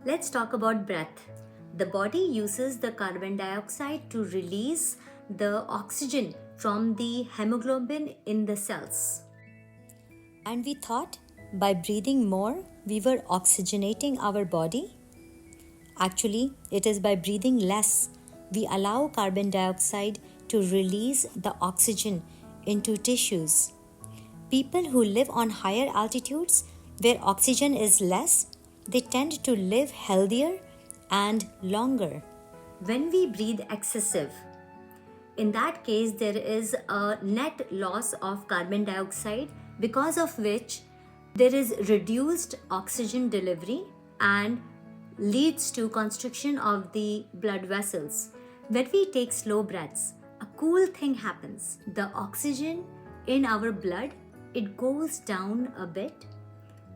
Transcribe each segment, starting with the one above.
Let's talk about breath. The body uses the carbon dioxide to release the oxygen from the hemoglobin in the cells. And we thought by breathing more, we were oxygenating our body. Actually, it is by breathing less, we allow carbon dioxide to release the oxygen into tissues. People who live on higher altitudes where oxygen is less, they tend to live healthier and longer. When we breathe excessive, in that case, there is a net loss of carbon dioxide, because of which there is reduced oxygen delivery and leads to constriction of the blood vessels. When we take slow breaths, a cool thing happens. The oxygen in our blood, it goes down a bit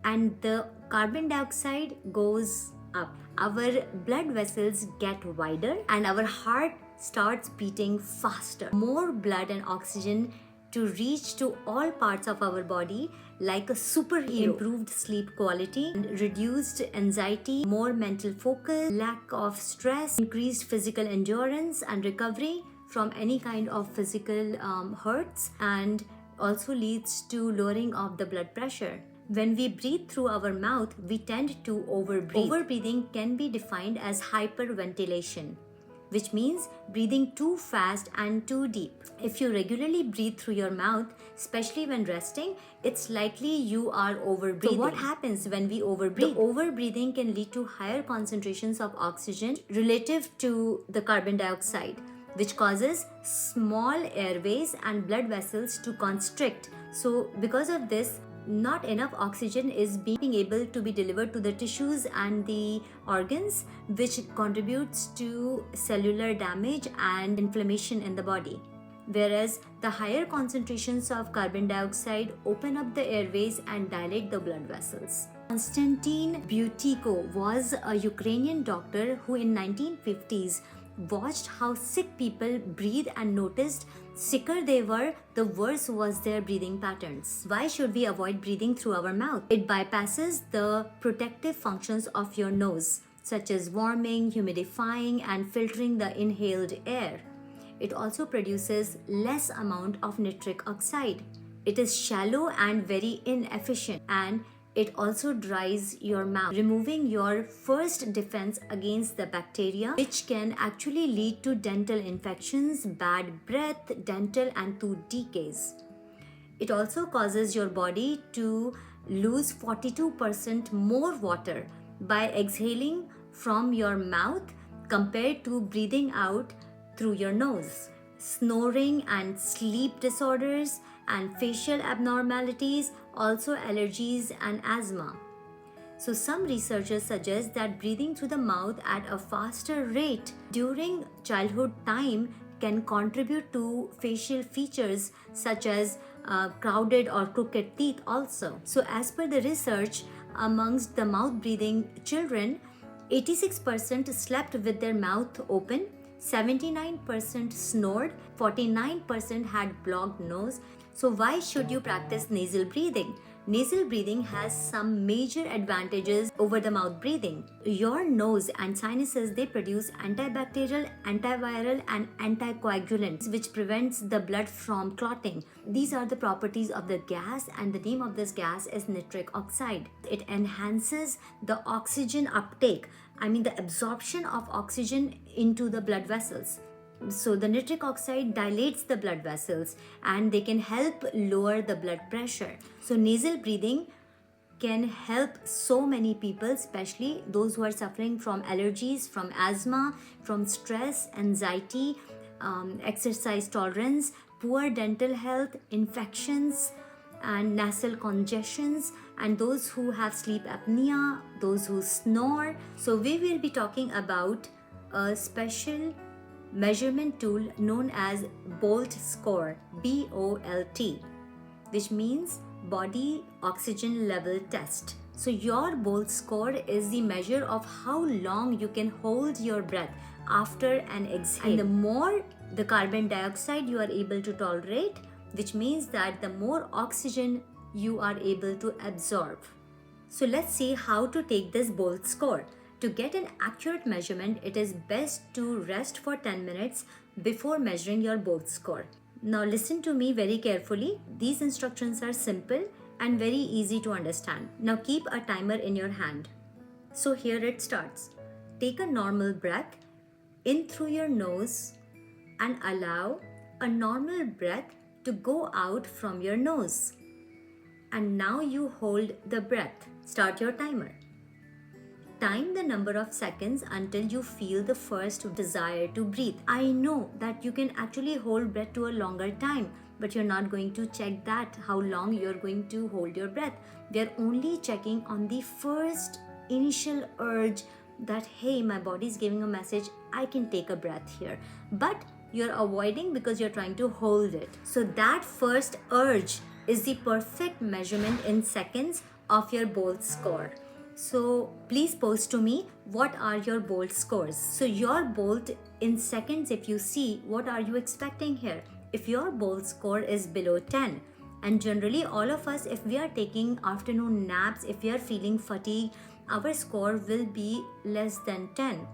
and the carbon dioxide goes up. Our blood vessels get wider and our heart starts beating faster. More blood and oxygen to reach to all parts of our body like a superhero. Improved sleep quality, reduced anxiety, more mental focus, lack of stress, increased physical endurance and recovery from any kind of physical hurts, and also leads to lowering of the blood pressure. When we breathe through our mouth, we tend to overbreathe. Overbreathing can be defined as hyperventilation, which means breathing too fast and too deep. If you regularly breathe through your mouth, especially when resting, it's likely you are overbreathing. So what happens when we overbreathe? The overbreathing can lead to higher concentrations of oxygen relative to the carbon dioxide, which causes small airways and blood vessels to constrict. So because of this, not enough oxygen is being able to be delivered to the tissues and the organs, which contributes to cellular damage and inflammation in the body. Whereas the higher concentrations of carbon dioxide open up the airways and dilate the blood vessels. Konstantin Buteyko was a Ukrainian doctor who in 1950s watched how sick people breathe and noticed sicker they were, the worse was their breathing patterns. Why should we avoid breathing through our mouth? It bypasses the protective functions of your nose, such as warming, humidifying, and filtering the inhaled air. It also produces less amount of nitric oxide. It is shallow and very inefficient, and it also dries your mouth, removing your first defense against the bacteria, which can actually lead to dental infections, bad breath, dental and tooth decays. It also causes your body to lose 42% more water by exhaling from your mouth compared to breathing out through your nose. Snoring and sleep disorders and facial abnormalities, also allergies and asthma. So some researchers suggest that breathing through the mouth at a faster rate during childhood time can contribute to facial features such as crowded or crooked teeth also. So as per the research, amongst the mouth breathing children, 86% slept with their mouth open, 79% snored, 49% had blocked nose. So why should you practice nasal breathing? Nasal breathing has some major advantages over the mouth breathing. Your nose and sinuses, they produce antibacterial, antiviral and anticoagulants, which prevents the blood from clotting. These are the properties of the gas, and the name of this gas is nitric oxide. It enhances the oxygen uptake, the absorption of oxygen into the blood vessels. So the nitric oxide dilates the blood vessels and they can help lower the blood pressure. So nasal breathing can help so many people, especially those who are suffering from allergies, from asthma, from stress, anxiety, exercise tolerance, poor dental health, infections and nasal congestions, and those who have sleep apnea, those who snore. So we will be talking about a special measurement tool known as BOLT score, BOLT, which means body oxygen level test. So your BOLT score is the measure of how long you can hold your breath after an exhale. And the more the carbon dioxide you are able to tolerate, which means that the more oxygen you are able to absorb. So let's see how to take this BOLT score. To get an accurate measurement, it is best to rest for 10 minutes before measuring your bolt score. Now listen to me very carefully. These instructions are simple and very easy to understand. Now keep a timer in your hand. So here it starts. Take a normal breath in through your nose and allow a normal breath to go out from your nose. And now you hold the breath. Start your timer. Time the number of seconds until you feel the first desire to breathe. I know that you can actually hold breath to a longer time, but you're not going to check that, how long you're going to hold your breath. We are only checking on the first initial urge that, hey, my body is giving a message, I can take a breath here. But you're avoiding because you're trying to hold it. So that first urge is the perfect measurement in seconds of your bolt score. So please post to me, what are your bolt scores? So your bolt in seconds, if you see, what are you expecting here? If your bolt score is below 10, and generally all of us, if we are taking afternoon naps, if we are feeling fatigue, our score will be less than 10.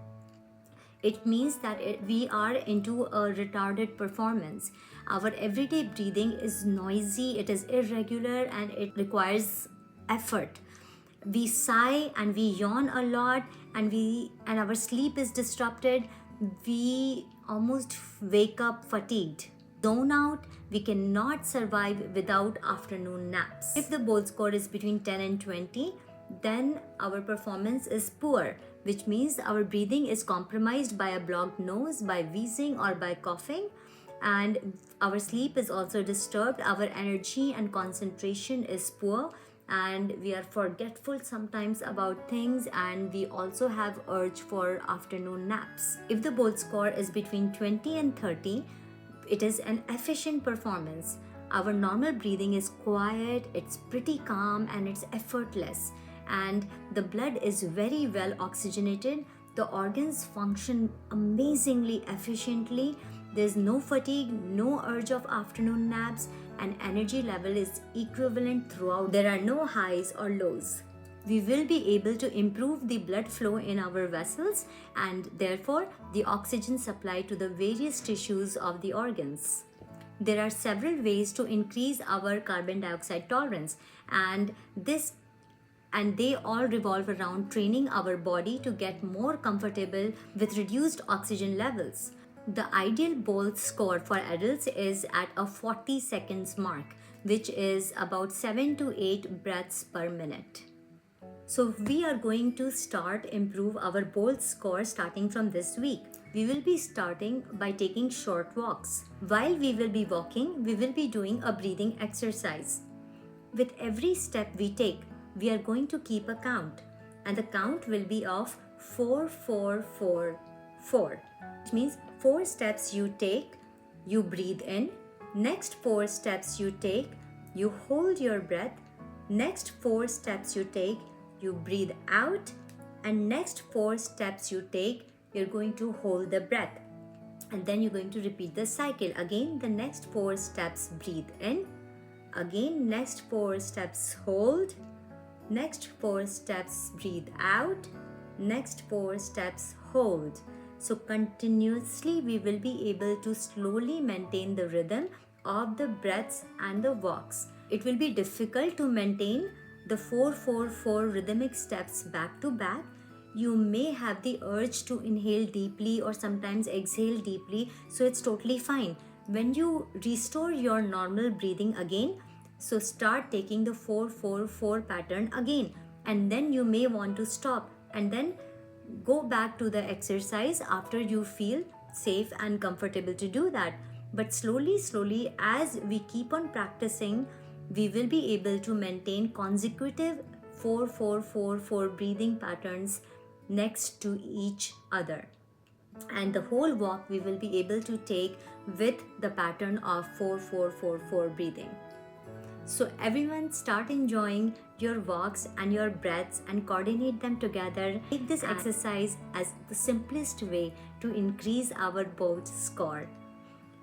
It means that we are into a retarded performance. Our everyday breathing is noisy, it is irregular, and it requires effort. We sigh and we yawn a lot, and our sleep is disrupted. We almost wake up fatigued. Zone out, we cannot survive without afternoon naps. If the bolt score is between 10 and 20, then our performance is poor, which means our breathing is compromised by a blocked nose, by wheezing or by coughing, and our sleep is also disturbed. Our energy and concentration is poor, and we are forgetful sometimes about things, and we also have urge for afternoon naps. If the bolt score is between 20 and 30, it is an efficient performance. Our normal breathing is quiet, it's pretty calm, and it's effortless, and the blood is very well oxygenated. The organs function amazingly efficiently. There's no fatigue, no urge of afternoon naps, and energy level is equivalent throughout. There are no highs or lows. We will be able to improve the blood flow in our vessels, and therefore the oxygen supply to the various tissues of the organs. There are several ways to increase our carbon dioxide tolerance, and they all revolve around training our body to get more comfortable with reduced oxygen levels. The ideal bolt score for adults is at a 40 seconds mark, which is about 7 to 8 breaths per minute. So we are going to improve our bolt score starting from this week. We will be starting by taking short walks. While we will be walking, we will be doing a breathing exercise. With every step we take, we are going to keep a count, and the count will be of 4, 4, 4, 4. Which means 4 steps you take, you breathe in. Next 4 steps you take, you hold your breath. Next 4 steps you take, you breathe out. And next 4 steps you take, you're going to hold the breath. And then you're going to repeat the cycle. Again, the next 4 steps breathe in. Again, next 4 steps hold. Next 4 steps breathe out. Next 4 steps hold. So continuously we will be able to slowly maintain the rhythm of the breaths and the walks. It will be difficult to maintain the 4-4-4 rhythmic steps back to back. You may have the urge to inhale deeply or sometimes exhale deeply, so it's totally fine. When you restore your normal breathing again, so start taking the 4-4-4 pattern again, and then you may want to stop and then go back to the exercise after you feel safe and comfortable to do that. But slowly, as we keep on practicing, we will be able to maintain consecutive 4-4-4-4 breathing patterns next to each other. And the whole walk we will be able to take with the pattern of 4-4-4-4 breathing. So everyone, start enjoying your walks and your breaths and coordinate them together. Take this exercise as the simplest way to increase our bolt score.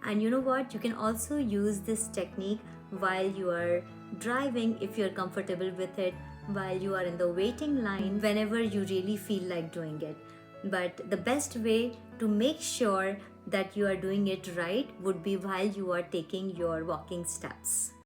And you know what? You can also use this technique while you are driving if you're comfortable with it. while you are in the waiting line, whenever you really feel like doing it. But the best way to make sure that you are doing it right would be while you are taking your walking steps.